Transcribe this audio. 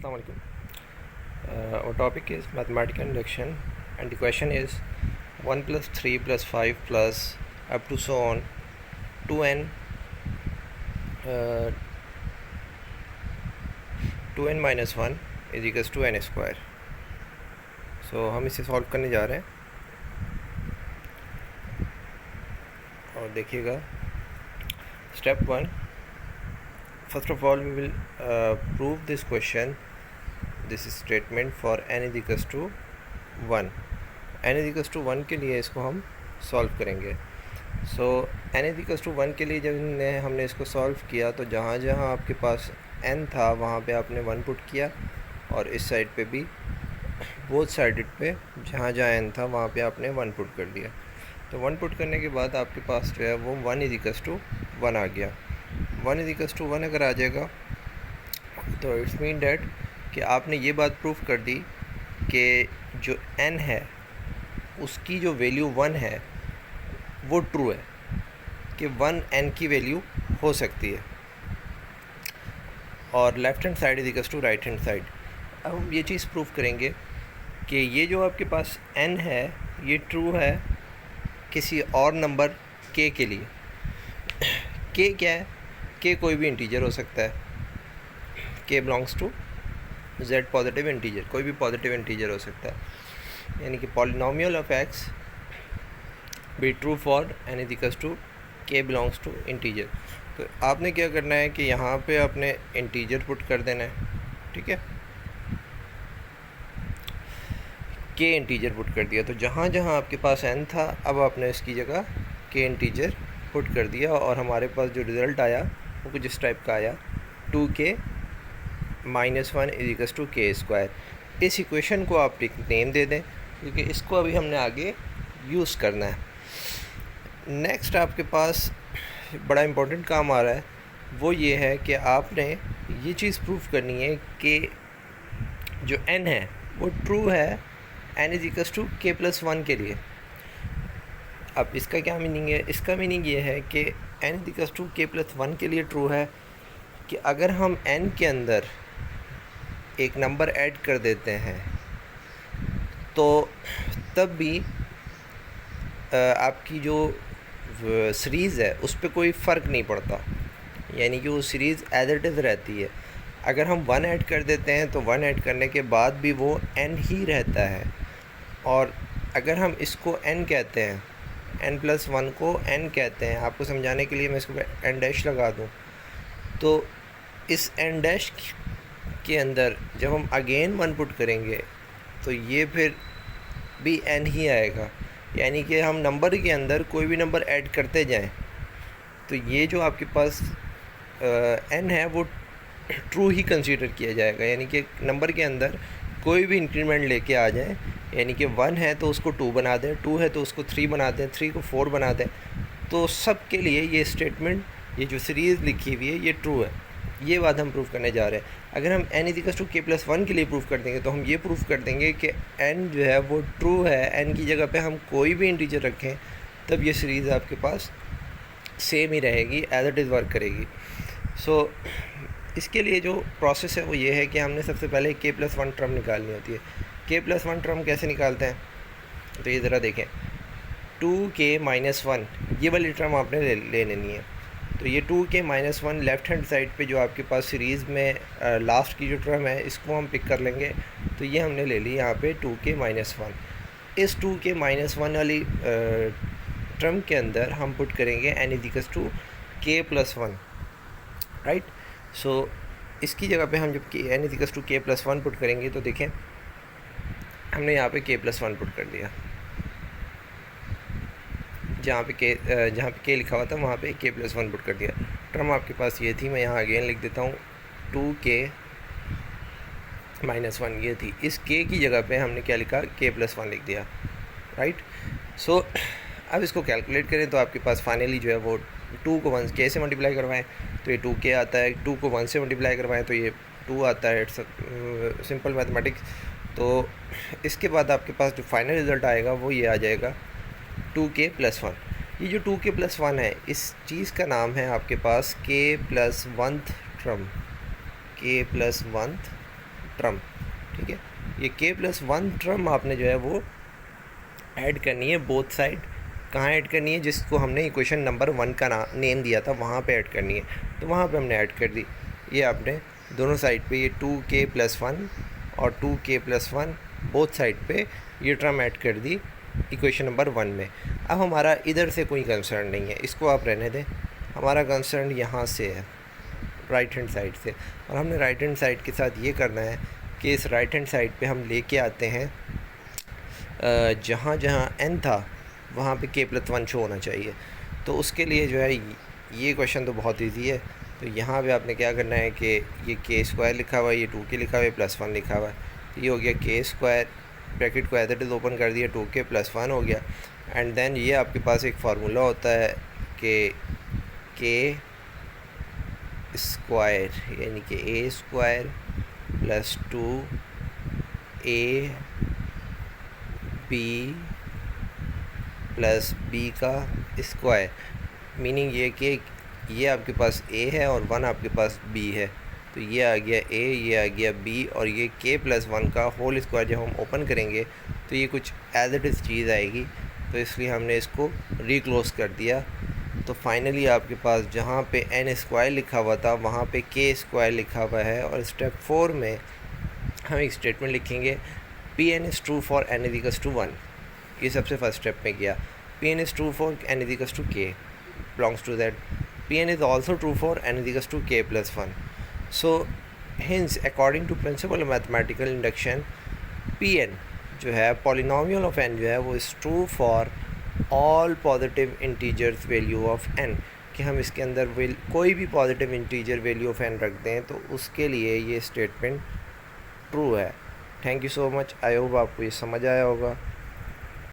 Assalamu alaikum. Our topic is mathematical induction, and the question is 1 plus 3 plus 5 plus up to so on 2n 2n minus 1 is equals to n square. So हम इसे solve करने जा रहे हैं और देखिएगा. Step 1. First of all, we will prove this question. This is statement for n is equals to 1. n is equals to 1 के लिए इसको हम सॉल्व करेंगे. सो n is equals to 1 के लिए जब हमने इसको सॉल्व किया तो जहाँ जहाँ आपके पास n था वहाँ पे आपने 1 पुट किया और इस साइड पे भी बोथ साइडेड पे जहाँ जहाँ n था वहाँ पे आपने 1 पुट कर दिया. तो 1 पुट करने के बाद आपके पास जो है वो 1 is equals to 1 आ गया. 1 is equals to 1 अगर आ जाएगा तो इट्स मीन डैट कि आपने ये बात प्रूफ कर दी कि जो n है उसकी जो वैल्यू 1 है वो ट्रू है, कि 1 n की वैल्यू हो सकती है और left hand side is equals to right hand side. अब हम ये चीज़ प्रूफ करेंगे कि ये जो आपके पास n है ये ट्रू है किसी और नंबर k के लिए. k क्या है? k कोई भी इंटीजर हो सकता है. k belongs to z positive integer, कोई भी पॉजिटिव इंटीजर हो सकता है. यानी कि polynomial of x be true for n is equals to k belongs to integer. तो आपने क्या करना है कि यहाँ पे आपने इंटीजर पुट कर देना है. ठीक है, k इंटीजर पुट कर दिया तो जहाँ जहाँ आपके पास n था अब आपने इसकी जगह k इंटीजर पुट कर दिया और हमारे पास जो रिज़ल्ट आया वो कुछ इस टाइप का आया. 2k -1 is equals to k square. इस इक्वेशन को आप नेम दे दें क्योंकि इसको अभी हमने आगे यूज़ करना है. नेक्स्ट आपके पास बड़ा इम्पोर्टेंट काम आ रहा है, वो ये है कि आपने ये चीज़ प्रूफ करनी है कि जो n है वो ट्रू है n is equals to k plus 1 के लिए. अब इसका क्या मीनिंग है? इसका मीनिंग ये है कि n is equals to k plus 1 के लिए ट्रू है कि अगर हम n के अंदर एक नंबर ऐड कर देते हैं तो तब भी आपकी जो सीरीज़ है उस पर कोई फ़र्क नहीं पड़ता. यानी कि वो सीरीज़ एज इट इज़ रहती है. अगर हम 1 ऐड कर देते हैं तो 1 ऐड करने के बाद भी वो n ही रहता है. और अगर हम इसको n कहते हैं, n प्लस 1 को n कहते हैं, आपको समझाने के लिए मैं इसको n डैश लगा दूँ तो इस n डैश के अंदर जब हम अगेन 1 पुट करेंगे तो ये फिर भी n ही आएगा. यानी कि हम नंबर के अंदर कोई भी नंबर ऐड करते जाएं तो ये जो आपके पास n है वो ट्रू ही कंसीडर किया जाएगा. यानी कि नंबर के अंदर कोई भी इंक्रीमेंट लेके आ जाए, यानी कि 1 है तो उसको 2 बना दें, 2 है तो उसको 3 बना दें, 3 को 4 बना दें. तो सब के लिए ये स्टेटमेंट, ये जो सीरीज़ लिखी हुई है ये ट्रू है. ये बात हम प्रूफ करने जा रहे हैं. अगर हम n is equals to k plus 1 के लिए प्रूफ कर देंगे तो हम ये प्रूफ कर देंगे कि n जो है वो ट्रू है. n की जगह पे हम कोई भी इंटीजर रखें तब ये सीरीज़ आपके पास सेम ही रहेगी, एज इट इज़ वर्क करेगी. सो इसके लिए जो प्रोसेस है वो ये है कि हमने सबसे पहले k प्लस 1 टर्म निकालनी होती है. k प्लस 1 टर्म कैसे निकालते हैं तो ये ज़रा देखें. 2k माइनस 1 ये वाली टर्म आपने ले लेनी है. तो ये 2k minus 1 left hand side पे जो आपके पास सीरीज़ में लास्ट की जो टर्म है इसको हम पिक कर लेंगे. तो ये हमने ले ली यहाँ पे 2k माइनस 1. इस 2k माइनस 1 वाली टर्म के अंदर हम पुट करेंगे n is equals to k plus 1. Right. So इसकी जगह पे हम जब n is equals to k plus 1 put करेंगे तो देखें हमने यहाँ पे k प्लस 1 पुट कर दिया. जहाँ पे k लिखा हुआ था वहाँ पे k प्लस 1 पुट कर दिया. टर्म आपके पास ये थी, मैं यहाँ अगेन लिख देता हूँ 2k माइनस 1 ये थी. इस k की जगह पे हमने क्या लिखा? k प्लस 1 लिख दिया. राइट. सो अब इसको कैलकुलेट करें तो आपके पास फाइनली जो है वो 2 को 1 k से मल्टीप्लाई करवाएं तो ये 2k आता है. 2 को 1 से मल्टीप्लाई करवाएं तो ये 2 आता है. It's simple mathematics. तो इसके बाद आपके पास जो फाइनल रिज़ल्ट आएगा वो ये आ जाएगा 2k प्लस 1. ये जो 2k प्लस 1 है इस चीज़ का नाम है आपके पास k plus 1th term. k plus 1th term, ठीक है। ये k+1 टर्म आपने जो है वो ऐड करनी है बोथ साइड। कहाँ ऐड करनी है? जिसको हमने इक्वेशन नंबर 1 का नेम दिया था वहाँ पे ऐड करनी है, तो वहाँ पे हमने ऐड कर दी। ये आपने दोनों साइड पे ये 2k+1 और 2k+1 बोथ साइड पे ये टर्म ऐड कर दी इक्वेशन नंबर 1 में। अब हमारा इधर से कोई कंसर्न नहीं है, इसको आप रहने दें। हमारा कंसर्न यहाँ से है, राइट हैंड साइड से, और हमने राइट हैंड साइड के साथ ये करना है कि इस राइट हैंड साइड पे हम लेके आते हैं जहाँ जहाँ n था वहाँ पे k+1 शो होना चाहिए। तो उसके लिए जो है ये क्वेश्चन तो बहुत इजी है। तो यहाँ पे आपने क्या करना है कि ये k² लिखा हुआ है, ये 2k लिखा हुआ है, +1 लिखा हुआ है, तो ये हो गया k², ब्रैकेट को एज इट इज़ ओपन कर दिया, 2k+1 हो गया। एंड देन ये आपके पास एक फार्मूला होता है कि k² यानी कि a² + 2ab + b का स्क्वायर, मीनिंग ये कि ये आपके पास a है और 1 आपके पास b है, तो ये आ गया a, ये आ गया b, और ये k+1 का होल स्क्वायर जब हम ओपन करेंगे तो ये कुछ एज इट इज़ चीज़ आएगी, तो इसलिए हमने इसको रीक्लोज कर दिया। तो फाइनली आपके पास जहाँ पे n² लिखा हुआ था वहाँ पे k² लिखा हुआ है। और स्टेप 4 में हम एक स्टेटमेंट लिखेंगे, Pn is true for n = 1। ये सबसे फर्स्ट स्टेप में किया, Pn is true for n = k belongs to that, Pn is also true for n = k+1। So hence according to principle of mathematical induction, Pn जो है polynomial of n जो है वो is true for all positive integers value of n, कि हम इसके अंदर कोई भी positive integer value of n रख दें तो उसके लिए ये स्टेटमेंट ट्रू है। Thank you so much, I hope आपको ये समझ आया होगा।